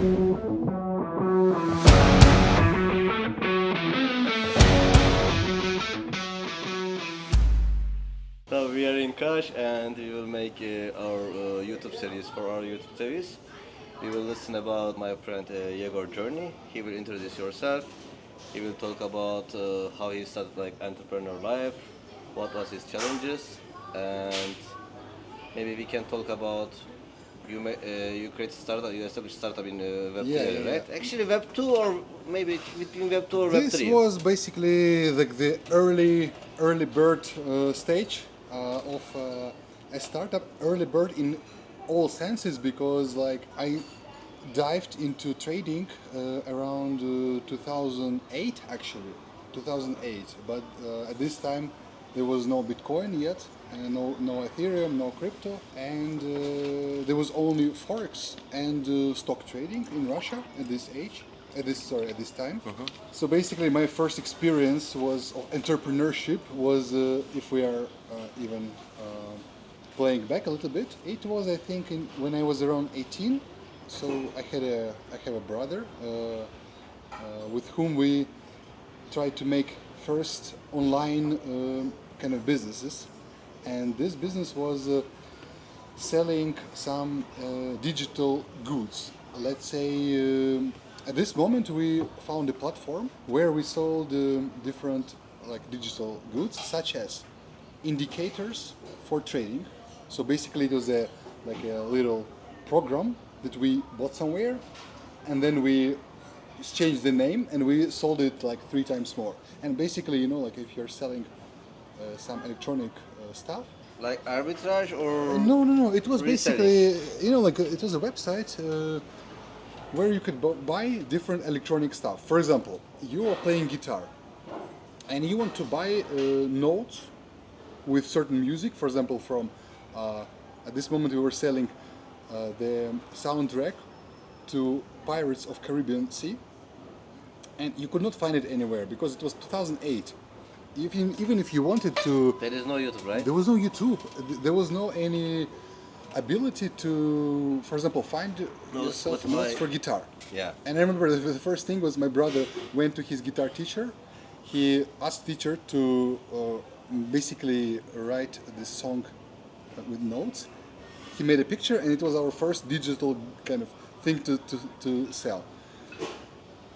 So we are in Kash and we will make our YouTube series. For our YouTube series, we will listen about my friend Yegor journey. He will introduce yourself. He will talk about how he started like entrepreneur life, what was his challenges, and maybe we can talk about you create startup, you established startup in Web 3, right? Yeah. Actually, Web 2 or maybe between Web 2 or Web This 3. was basically like the early bird stage of a startup. Early bird in all senses, because like I dived into trading around 2008 actually, 2008. But at this time there was no Bitcoin yet, no Ethereum, no crypto, and there was only forex and stock trading in Russia at this age. At this time. So basically, my first experience was of entrepreneurship was, if we are even playing back a little bit, it was I think when I was around 18. So I have a brother with whom we tried to make first online kind of businesses, and this business was selling some digital goods. Let's say at this moment we found a platform where we sold different like digital goods, such as indicators for trading. So basically, it was a little program that we bought somewhere, and then we changed the name and we sold it like 3 times more. And basically, like if you're selling some electronic stuff. Like arbitrage or No. It was reselling? basically, it was a website where you could buy different electronic stuff. For example, you are playing guitar and you want to buy notes with certain music. For example, from at this moment we were selling the soundtrack to Pirates of Caribbean Sea, and you could not find it anywhere because it was 2008. Even if you wanted to, There is no YouTube, right? there was no YouTube. There was no any ability to, for example, find yourself Spotify. notes for guitar. Yeah. And I remember the first thing was my brother went to his guitar teacher. He asked teacher to basically write this song with notes. He made a picture, and it was our first digital kind of thing to sell.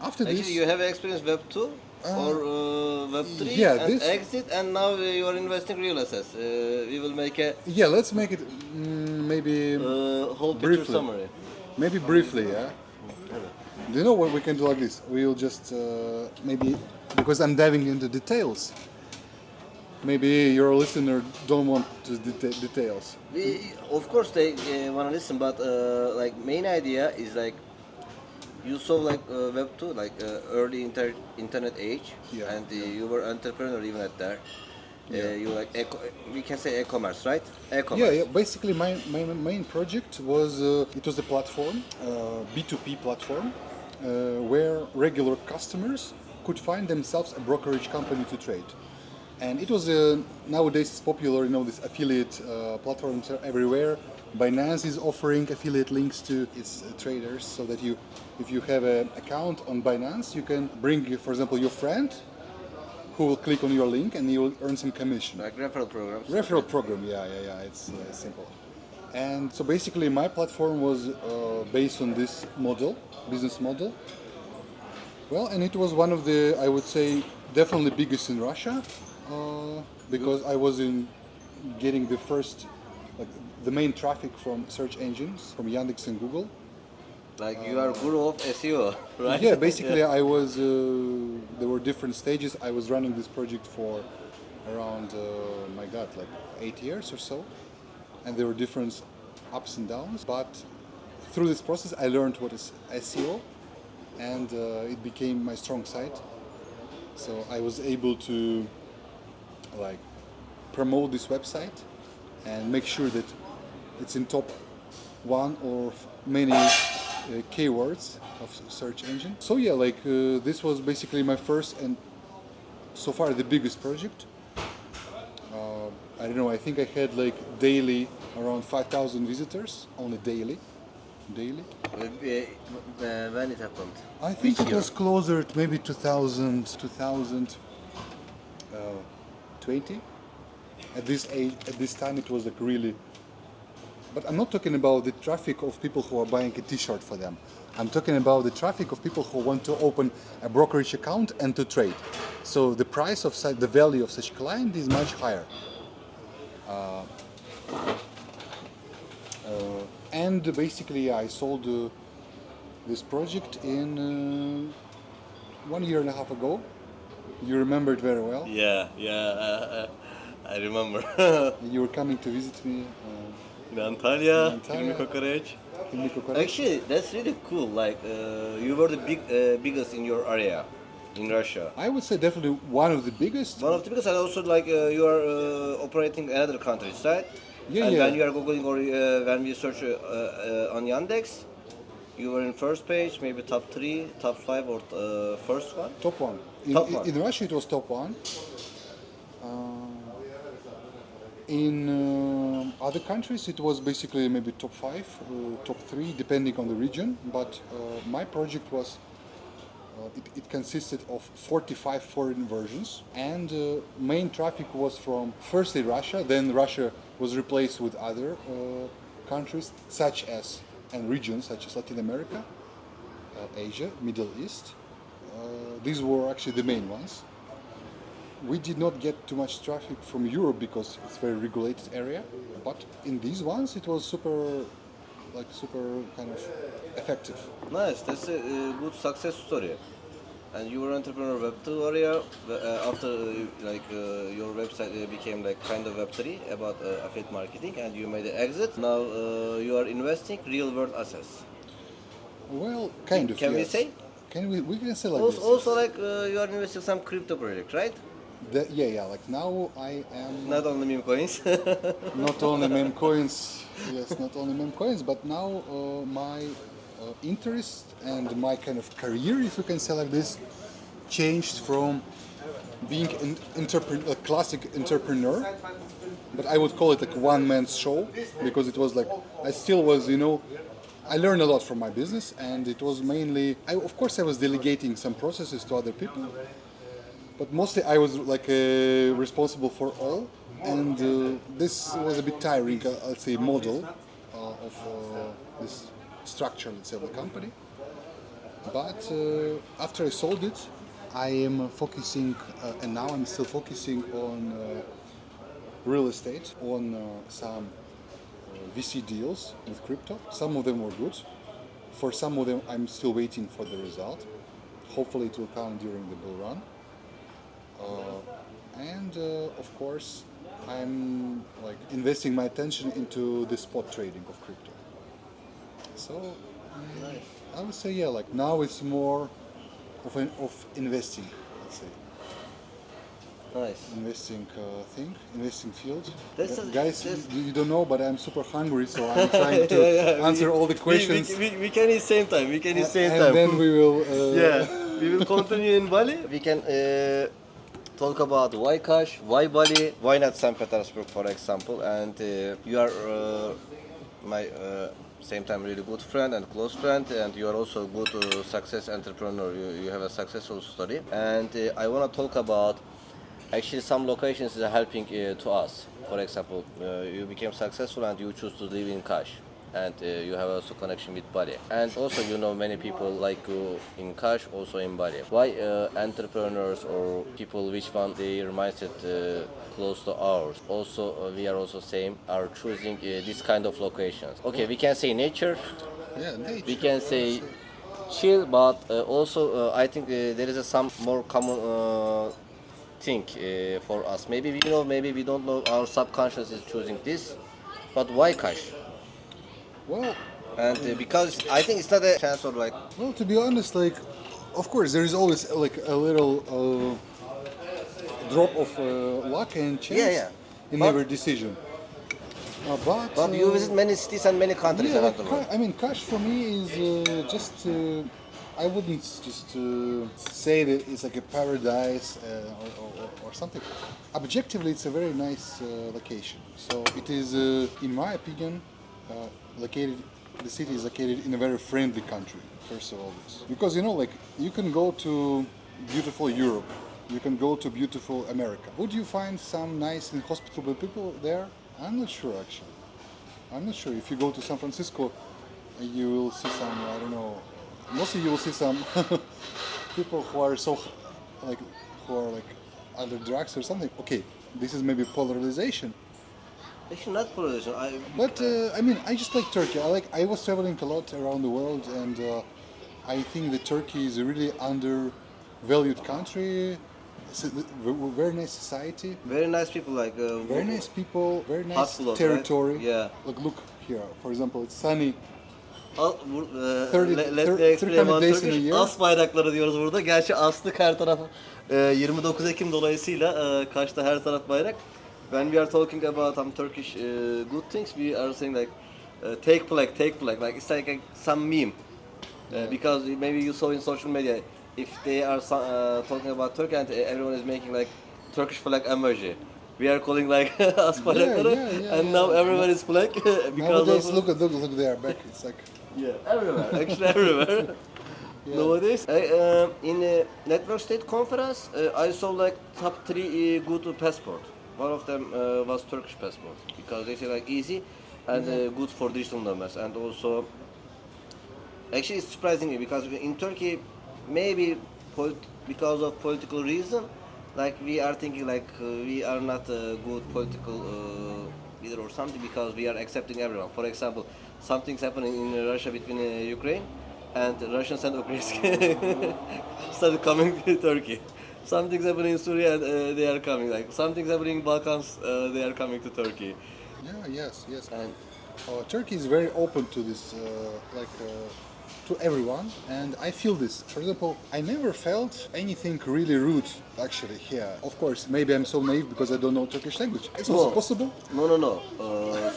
After Actually, this, you have experience Web 2 or Web 3 yeah, and this- exit, and now you are investing real assets. We will make a yeah, let's make it maybe whole picture briefly. summary. Maybe briefly, yeah. Do you know what we can do like this? We'll just maybe, because I'm diving into details. Maybe your listener don't want to details. Of course, they want to listen, but like main idea is like you saw like Web 2, like early internet age, Yeah, and you were entrepreneur even at there. You like we can say e-commerce, right? E-commerce. Yeah. Basically, my main project was it was a platform, B2P platform, where regular customers could find themselves a brokerage company to trade. And it was nowadays it's popular, this affiliate platforms are everywhere. Binance is offering affiliate links to its traders, so that if you have an account on Binance, you can bring, for example, your friend, who will click on your link and you will earn some commission. Like referral programs. Referral program, yeah. It's simple. And so basically, my platform was based on this business model. Well, and it was one of the, I would say, definitely biggest in Russia, because I was getting the first, like the main traffic from search engines, from Yandex and Google. Like you are guru of SEO, right? Yeah, basically I was, there were different stages. I was running this project for around, my God, like 8 years or so. And there were different ups and downs. But through this process, I learned what is SEO, and it became my strong side. So I was able to like promote this website and make sure that it's in top one or many keywords of search engine. So yeah, like this was basically my first and so far the biggest project. I don't know, I think I had like daily around 5,000 visitors, only daily. daily. When it happened? I think Which it year? was closer to maybe 2020. At this age, at this time, it was like really. But I'm not talking about the traffic of people who are buying a T-shirt for them. I'm talking about the traffic of people who want to open a brokerage account and to trade. So the price of the value of such client is much higher. And basically, I sold this project in 1.5 years ago. You remember it very well. Yeah, I remember. You were coming to visit me In Antalya, in Antalya. Hilmi Kokoreç. in Bucharest. Actually, that's really cool. Like, you were the biggest in your area, in Russia. I would say definitely one of the biggest. One of the biggest, and also like you are operating in other countries, right? Yeah, and yeah. when you are googling or when we search on Yandex, you were in first page, maybe top 3, top 5, or first one. Top one. Top one. In Russia, it was top one. In other countries, it was basically maybe top 5, top 3, depending on the region. But my project was, it consisted of 45 foreign versions, and main traffic was from firstly Russia, then Russia was replaced with other countries, such as, and regions such as Latin America, Asia, Middle East. These were actually the main ones. We did not get too much traffic from Europe because it's a very regulated area, but in these ones it was super kind of effective. Nice, that's a good success story. And you were entrepreneur Web 2 area after your website became like kind of Web 3 about affiliate marketing, and you made an exit. Now you are investing real world assets. Well, kind of. Can we yes. say? We can say like Also, this. also like you are investing some crypto project, right? Yeah. Like now I am Not only meme coins. not only meme coins. Yes, not only meme coins, but now my interest and my kind of career, if you can say like this, changed from being a classic entrepreneur, but I would call it like one man's show, because it was like I still was, I learned a lot from my business, and it was mainly, of course I was delegating some processes to other people, but mostly I was like responsible for all, and this was a bit tiring, I'll say, model of this structure, let's say, of the company. But after I sold it, I am focusing, and now I'm still focusing on real estate, on some VC deals with crypto. Some of them were good. For some of them, I'm still waiting for the result. Hopefully, it will come during the bull run. And of course, I'm like investing my attention into the spot trading of crypto. So I would say, yeah, like now it's more of investing, let's say. Nice. Investing field. Guys, you don't know, but I'm super hungry, so I'm trying to answer all the questions. We can eat same time. We can eat same and time. then we will. Yeah, we will continue in Bali. We can talk about why Kash, why Bali, why not St. Petersburg, for example. And you are my same time really good friend and close friend, and you are also a good success entrepreneur. You have a successful story, and I want to talk about actually some locations are helping to us. For example, you became successful and you choose to live in Kash, and you have also connection with Bali, and also you know many people like you in Kash, also in Bali. Why entrepreneurs or people which want their mindset close to ours, also we are also same, are choosing this kind of locations? Okay, we can say nature, Yeah, nature. we can say chill, but also I think there is some more common thing for us. Maybe we know, maybe we don't know, our subconscious is choosing this, but why Kash? Well, And because I think it's not a chance of like, to be honest, like, of course, there is always like a little drop of luck and chance Yeah. in But- every decision. but you visit many cities and many countries Yeah, around the world. I mean, Kash for me is just. I wouldn't just say that it's like a paradise or something. Objectively, it's a very nice location. So it is, in my opinion, located the city is located in a very friendly country. First of all, this because like you can go to beautiful Europe, you can go to beautiful America. Would you find some nice and hospitable people there? I'm not sure actually. I'm not sure. If you go to San Francisco, you will see some, I don't know, mostly you will see some people who are like under drugs or something. Okay, this is maybe polarization. Actually, not polarization. But I mean, I just like Turkey. I was traveling a lot around the world, and I think that Turkey is a really undervalued country. It's a very nice society. Very nice people, like Very nice people, very nice Hustler, territory. right? Yeah. Look here, for example, it's sunny. 30, let me explain about days in a Turkish. year. As bayrakları diyoruz burada. Gerçi astık her taraf 29 Ekim dolayısıyla Kaş'ta her taraf bayrak. When we are talking about some Turkish good things, we are saying like take flag. Like it's like some meme. Because maybe you saw in social media, if they are talking about Turkey and everyone is making like Turkish flag emoji. We are calling like as bayrakları, and now everyone is flag because Nowadays, of, look there, back. It's like everywhere, actually everywhere. Nowadays, in a network state conference, I saw like top 3 good passport. One of them was Turkish passport because they say like easy and good for digital nomads, and also actually it's surprising me because in Turkey maybe because of political reason, like we are thinking like we are not a good political leader or something because we are accepting everyone. For example, something's happening in Russia between Ukraine, and Russians and Ukrainians started coming to Turkey. Something's happening in Syria and they are coming. Like something's happening in Balkans, they are coming to Turkey. yes. And Turkey is very open to this, to everyone, and I feel this. For example, I never felt anything really rude actually here. Of course, maybe I'm so naive because I don't know Turkish language. It's also possible. No.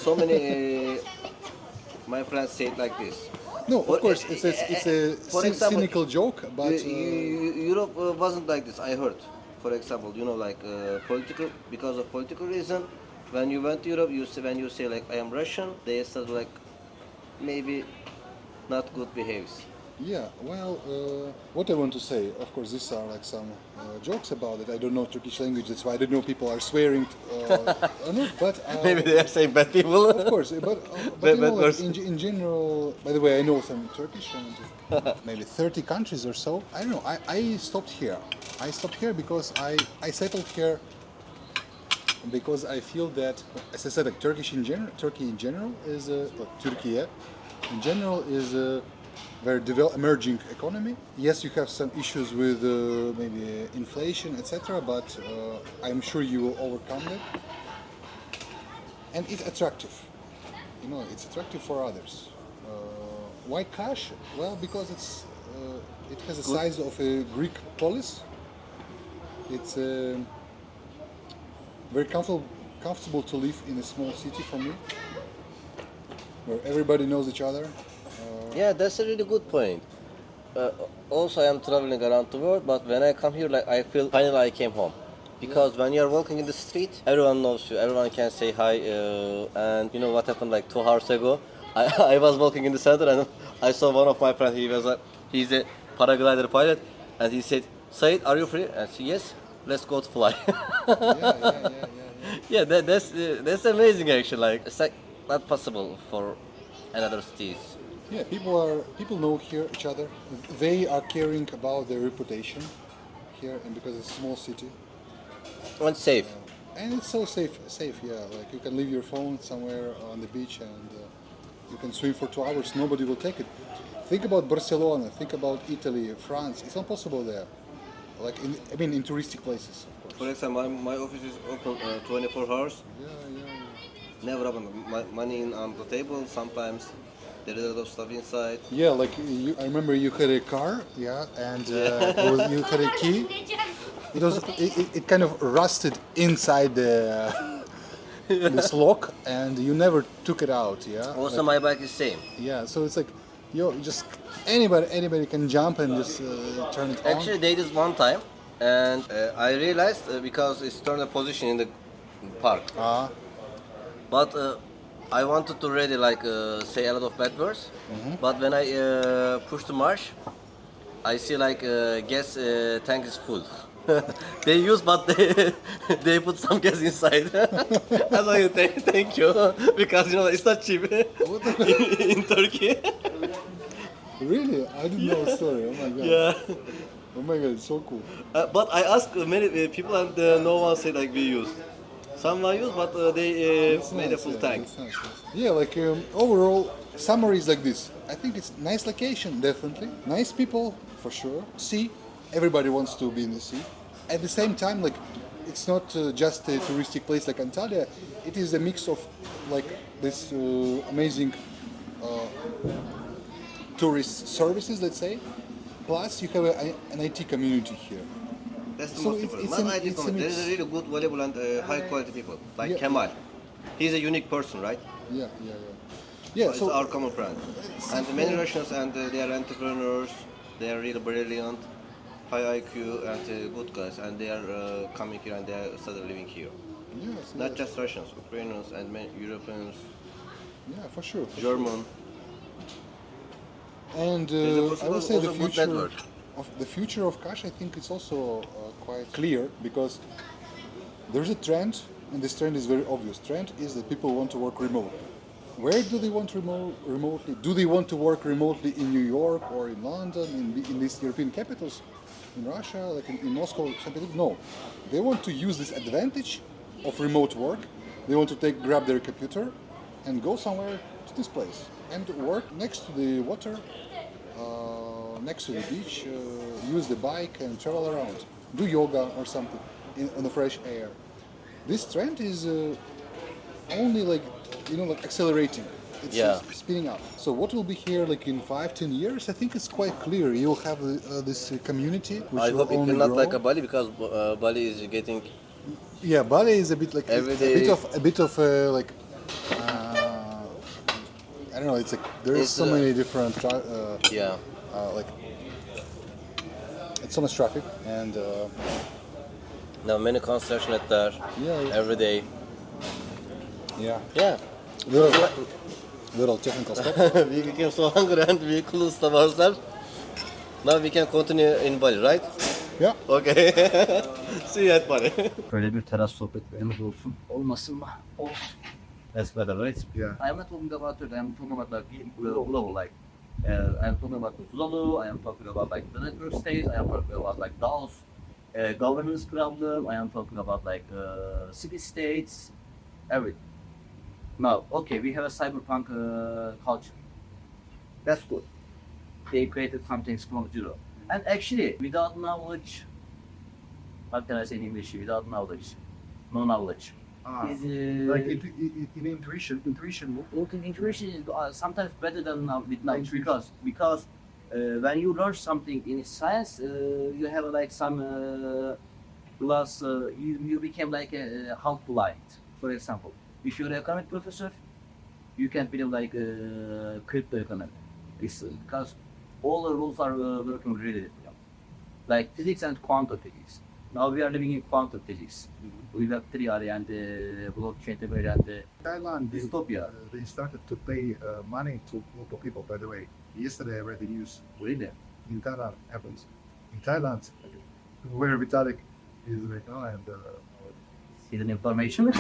So many my friends say it like this. No, of course, it's a for example, cynical joke, but Europe wasn't like this. I heard, for example, like because of political reason. When you went to Europe, when you say like I am Russian, they start like maybe not good behaves. yeah. Well, what I want to say, of course, these are like some jokes about it. I don't know Turkish language, that's why I don't know people are swearing. No, but Maybe they are saying bad people. of course, but like, in general, by the way, I know some Turkish and maybe 30 countries or so. I don't know. I stopped here. I stopped here because I settled here because I feel that, as I said, like Turkey in general is Turkey in general is a very emerging economy. Yes, you have some issues with maybe inflation, etc., but I'm sure you will overcome that. And it's attractive. It's attractive for others. Why Kaş? Well, because it has the size of a Greek polis. It's very comfortable to live in a small city for me, where everybody knows each other. Yeah, that's a really good point. Also, I am traveling around the world, but when I come here, like I feel finally I came home. Because when you are walking in the street, everyone knows you. Everyone can say hi. And you know what happened like 2 hours ago? I was walking in the center and I saw one of my friends. He's a paraglider pilot, and he said, "Said, are you free?" And I said, "Yes, let's go to fly." Yeah, that's amazing actually. Like it's like not possible for another cities. Yeah, people know each other. They are caring about their reputation here, and because it's a small city. And safe. And it's so safe. Yeah, like you can leave your phone somewhere on the beach and you can swim for 2 hours. Nobody will take it. Think about Barcelona. Think about Italy, France. It's not possible there. Like in touristic places, of course. For example, my office is open 24 hours. Yeah. Never happen. Money on the table. Sometimes there is a lot of stuff inside. Yeah, like I remember you had a car, and you had a key. It kind of rusted inside this lock, and you never took it out. Yeah. Also, my bike is same. Yeah, so it's like, just anybody can jump and just turn it on. Actually, they did one time, and I realized because it's turned a position in the park. But I wanted to really like say a lot of bad words, but when I push the marsh, I see like gas tank is full. They use, but they put some gas inside. I was like, thank you, because you know it's not cheap in Turkey. Really? I didn't know the story. Oh my god. Yeah. Oh my god, it's so cool. But I asked many people and no one said like we used. Someone used, but they It's made a nice, full yeah, tank. it's nice, yes. Yeah, like overall, summary is like this. I think it's nice location, definitely. Nice people, for sure. Sea, everybody wants to be in the sea. At the same time, like, it's not just a touristic place like Antalya. It is a mix of like this amazing tourist services, let's say. Plus, you have an IT community here. That's the So most it's- important. it's Not a- IT it's a company. mix. There's a really good, valuable, and high quality people like Yeah. Kemal. He's a unique person, right? Yeah. Yeah, It's so our common friend. And many Russians, and they are entrepreneurs. They are really brilliant, high IQ, and good guys. And they are coming here and they are started living here. yes, Not yes. just Russians, Ukrainians, and many Europeans, Yeah, for sure. German. And There's I would say also the good future network. of Kash, I think it's also quite clear because there's a trend, and this trend is very obvious. Trend is that people want to work remotely. Where do they want remotely? Do they want to work remotely in New York or in London, in these European capitals, in Russia, like in Moscow, St. Petersburg? No, they want to use this advantage of remote work. They want to grab their computer and go somewhere to this place and work next to the water, next to the beach, use the bike and travel around, do yoga or something on the fresh air. This trend is only like like accelerating. It's Yeah. speeding up. So what will be here like in 5, 10 years? I think it's quite clear. You'll have this community which I will hope it only will not grow. like a Bali because Bali is getting Yeah, Bali is a bit like Every a day- bit of like I don't know. It's like there's It's, so many different yeah. like it's so much traffic and Now many construction at there Yeah. every day. yeah, Yeah. little technical stuff. We became so hungry and we closed ourselves. Now we can continue in Bali, right? Yeah. Okay. See you at Bali. Böyle bir teras sohbetlerimiz olsun. Olmasın mı? Olsun. That's better, right? Yeah. I'm not talking about it. I'm talking about like global, like I'm talking about the Tuvalu. I am talking about like the network states. I am talking about like DAOs, governance problem. I am talking about like city states, everything. Now, okay, we have a cyberpunk culture. That's good. They created something from zero. And actually, without knowledge, what can I say in English? Without knowledge, no knowledge. Is, Like in intuition. intuition is sometimes better than with knowledge because when you learn something in science, you have like some glass. You became like a half blind. For example, if you're an economic professor, you can feel like crypto economy. It's because all the rules are working really different. Like physics and quantum physics. Now we are living in quantum physics. We have theory and blockchain theory and Thailand, dystopia. they started to pay money to local people. By the way, yesterday I read the news. Really? In Thailand happens. In Thailand, where Vitalik is right now, and Hidden information.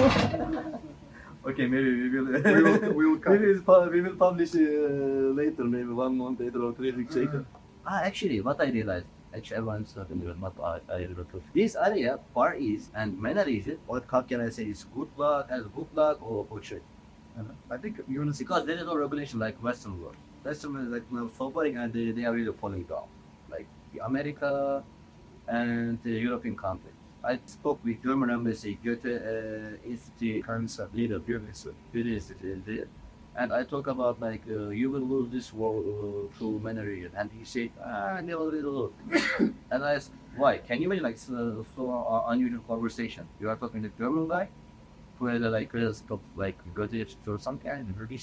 Okay, maybe we will. we will cut. We will publish later, maybe 1 month later or 3 weeks later. Actually, what I realized, everyone's talking about what I realized. This area, Far East and MENA region, what can I say is good luck, or opportunity. I think you're gonna see. Because there is no regulation like Western world. Western world is like now suffering and they are really falling down. Like America and the European countries. I spoke with German embassy, Goethe Institute Concept. leader, University, and I talk about like you will lose this war through many regions, and he said, they already lose. And I asked, why? Can you imagine like so unusual conversation? You are talking to the German guy, who had like Goethe Institute or something, and he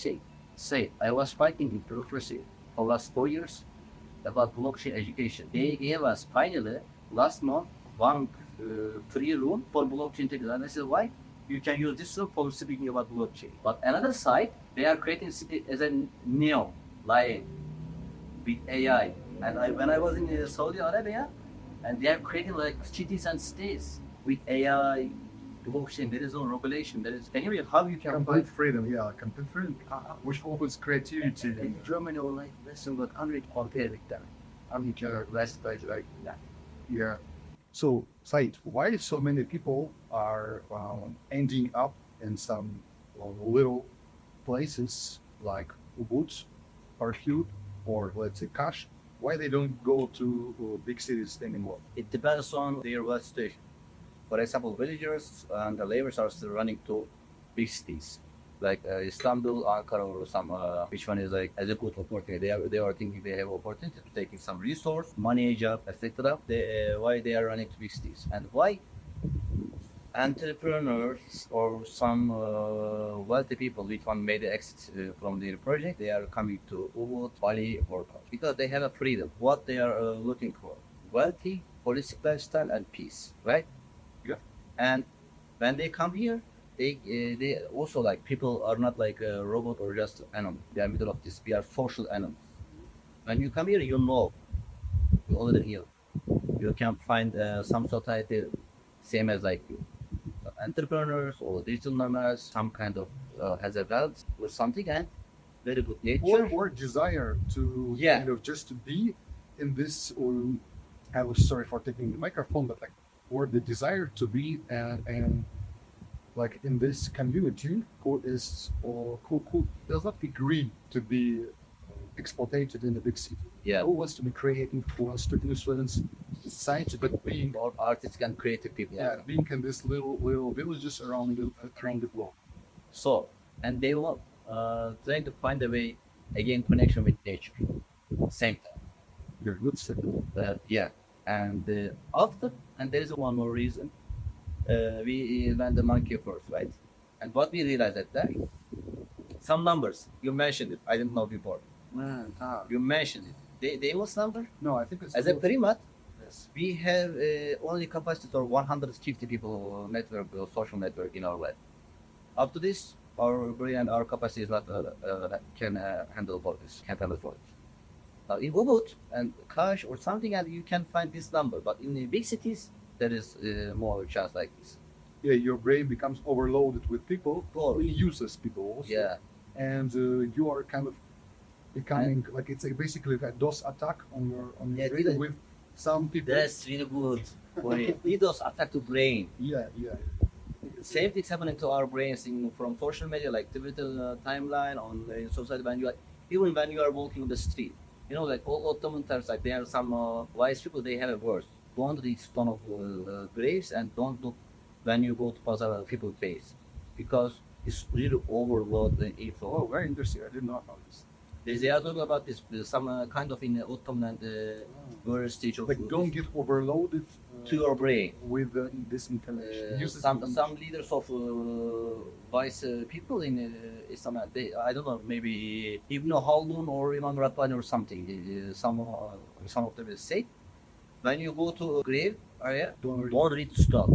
say, I was fighting in bureaucracy for last 4 years about blockchain education. They gave us finally last month one free room for blockchain technology. And I said, why? you can use this for speaking about blockchain. But another side, they are creating city as a neo line with AI. And when I was in Saudi Arabia, and they are creating like cities and states with AI, blockchain. There is no regulation. There is anyway how you can Complete find freedom, yeah, complete freedom, which opens creativity. in Germany or like Western world, unread compare with them. America, West, like that. Yeah. So, Said, why so many people are ending up in some little places like Ubud or Hud or let's say Kash? Why they don't go to big cities anymore? It depends on their wealth situation. For example, villagers and the laborers are still running to big cities like Istanbul, Ankara, or some which one is like as a good opportunity. They are thinking they have opportunity to taking some resource, money, job, etc. Why they are running to big cities and why entrepreneurs or some wealthy people which one made the exit from their project, they are coming to Ubud, Bali, or because they have a freedom. What they are looking for: wealthy, holistic lifestyle, and peace, right? Yeah. And when they come here, they also like people are not like a robot or just animal. They are middle of this. We are social animals. When you come here, you know you already here. You can find some society same as like you. Entrepreneurs or digital nomads, some kind of has a wealth or something and very good nature. Or desire to Yeah. kind of just to be in this, or I was sorry for taking the microphone, but like, or the desire to be and like in this community who is or who does not agree to be exploited in the big city. Yeah. Who wants to be creative, who wants to influence society, but being Or artistic and creative people. being in this little villages around the globe. So, and they will trying to find a way again connection with nature. Same time. Very good step. Yeah. And after, and there is one more reason. We went the monkey first, right? And what we realized at that, some numbers you mentioned it. I didn't know before. You mentioned it. The Deimos number No, I think it's as a primat. yes. We have only capacity for 150 people network, social network in our web. Up to this, our brain and our capacity is not can handle for this. Can't handle for it. Now in Ubud and Kash or something, and you can find this number. But in the big cities, there is more chance like this. Yeah, your brain becomes overloaded with people, Cool. really useless people also. Yeah, And you are kind of becoming like it's like basically a DOS attack on your Yeah, brain did it. with some people. that's really good. DDoS attack to brain. Yeah, yeah. Same things happening to our brains from social media like Twitter timeline on in society when you are even when you are walking on the street. You know, like all Ottoman times, like there are some wise people. They have a verse: "Don't reach stone of graves and don't look when you go to Bazaar people's face, because it's really overloaded the info." Oh, very interesting. I did not know this. They are talking about this some kind of in Ottoman verse teach of Like, don't get overloaded to your brain. with this information. Use this Some information. leaders of wise people in Islam, I don't know, maybe Ibn Haldun or Imam Rabbani or something. Some of them will say, when you go to a grave area, don't read stuff.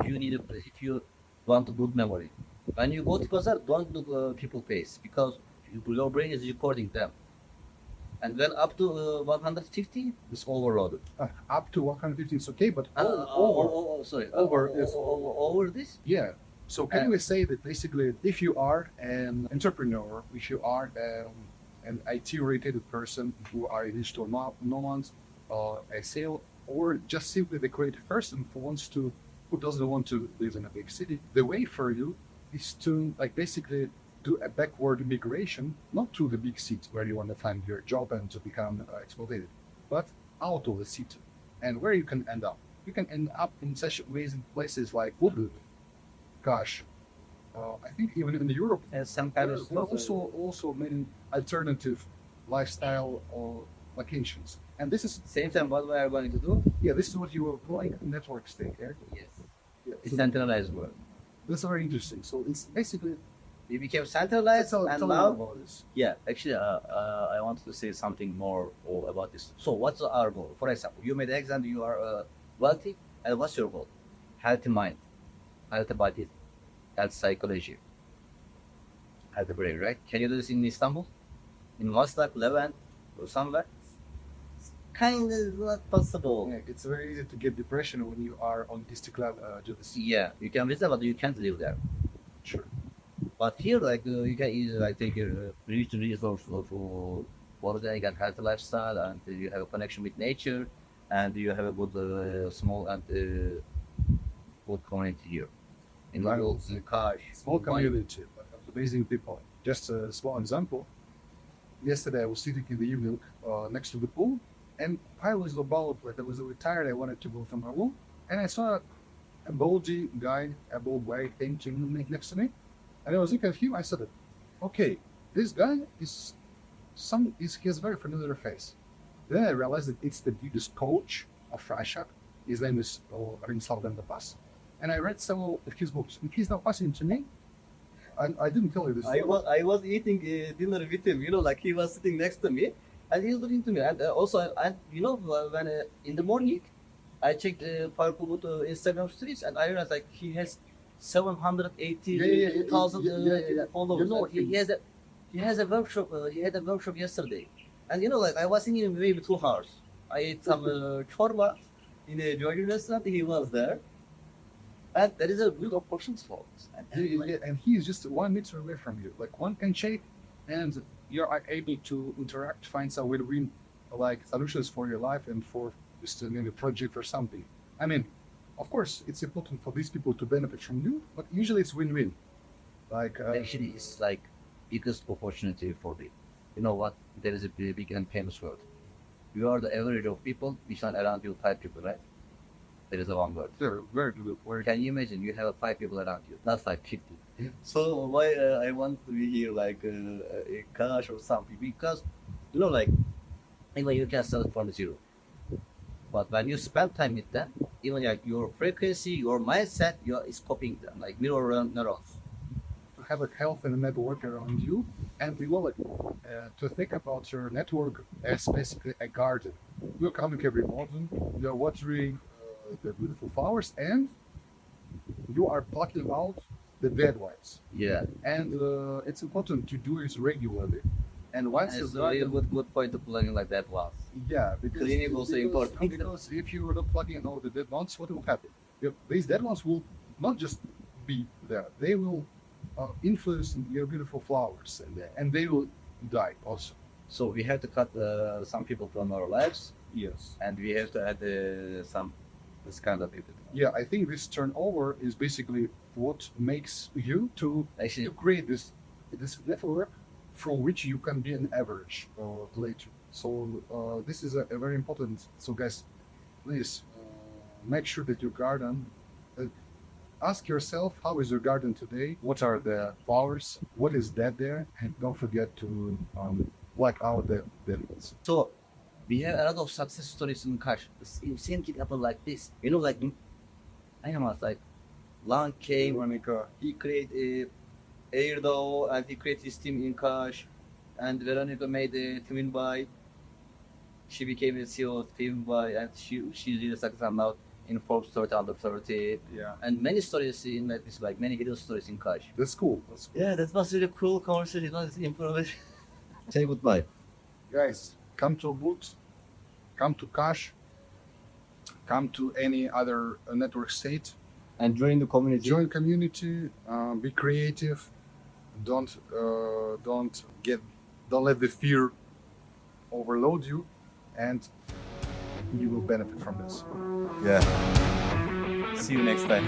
If you want a good memory, when you go to bazaar, don't look people face because your brain is recording them. And then up to 150, it's overloaded. Up to 150 is okay, but Sorry. over is- over this? yeah. So can we say that basically, if you are an entrepreneur, if you are an IT-related person who are a digital nomad, a sale, or just simply the creative person who doesn't want to live in a big city, the way for you is to like basically do a backward migration, not to the big city where you want to find your job and to become exploited, but out of the city, and where you can end up. You can end up in such amazing places like Ubud. Gosh, I think even in Europe, And some kind there's of also many alternative lifestyle or locations. And this is same time what we are going to do? this is what you will like network state. Yeah? Yes. Yeah. It's centralized world. That's very interesting. So it's basically We became centralized tell and me now about this. yeah, actually, I wanted to say something more about this. So, what's our goal? For example, you made the exam, you are wealthy, and what's your goal? Healthy mind. health body, health psychology, health brain, right? Can you do this in Istanbul? In Maslak, Levant, or somewhere? Kind of not possible. Yeah, it's very easy to get depression when you are on Istiklal Caddesi. Yeah, you can visit, but you can't live there. Sure. But here, like, you can easily like take a rich resource of holiday and healthy lifestyle, and you have a connection with nature, and you have a good small and good community here. In Lagos, in Kaş, Small in community, amazing people. Just a small example. Yesterday I was sitting in the evening next to the pool, and I was about, like, I was retired, I wanted to go from my room, and I saw a bulgy guy, a bald guy painting next to me, and I was looking at him, I said, okay, this guy he has a very familiar face. Then I realized that it's the biggest coach of Russia. His name is Rimsal Dendapas. And I read some of his books, and he's now passing to me. And I didn't tell you this. I was eating dinner with him, like he was sitting next to me, and he was looking to me. And also, when in the morning, I checked Ubud Instagram stories, and I realized like he has 780,000 followers. He has a workshop. He had a workshop yesterday, and like I was thinking him maybe 2 hours. I ate some chorba in a Georgian restaurant. He was there. And there is a good opportunity for us. And he is just 1 meter away from you. Like one can shake, and you're able to interact, find some win-win like solutions for your life and for just maybe a project or something. I mean, of course, it's important for these people to benefit from you, but usually it's win-win. Like Actually, it's like biggest opportunity for me. You know what? There is a big and famous word. You are the average of people, which are around you 5 people, right? There is a one word. they're very good word. Can you imagine you have 5 people around you, not 550? Yeah. So why I want to be here like a cash or something? Because like even you can start from zero. But when you spend time with them, even like your frequency, your mindset, is copying them like mirror neurons. To have a health and a network around you, and we will to think about your network as basically a garden. You're coming every morning, you're watering the beautiful flowers, and you are plucking out the dead ones. Yeah. And it's important to do it regularly. And once It's you're a really good point to plugging like that was. yeah, because Cleaning also important. Because if you are not plugging out the dead ones, what will happen? These dead ones will not just be there; they will influence your beautiful flowers, and they will die also. So we have to cut some people from our lives, Yes. and we have to add some this kind of people. Yeah, I think this turnover is basically what makes you to Actually, create this network from which you can be an average later. So this is a very important. So guys, please make sure that your garden. Ask yourself, how is your garden today? What are the flowers? What is that there? And don't forget to black out the ones. so we have a lot of success stories in Kaş. The same thing happened like this. Like I am like Lan came, Veronica, he created Erdo, and he created his team in Kaş, and Veronica made a Twin by. She became a CEO of Twin by, and she's really successful now in Forbes 30 under 30, yeah, and many stories in like this, like many video stories in Kaş. that's cool. That's cool. Yeah, that was really cool conversation. It's information. Say goodbye. Guys, come to Ubud, come to Kaş, come to any other network state. And join the community. Join community, be creative. Don't let the fear overload you, and you will benefit from this. Yeah. See you next time.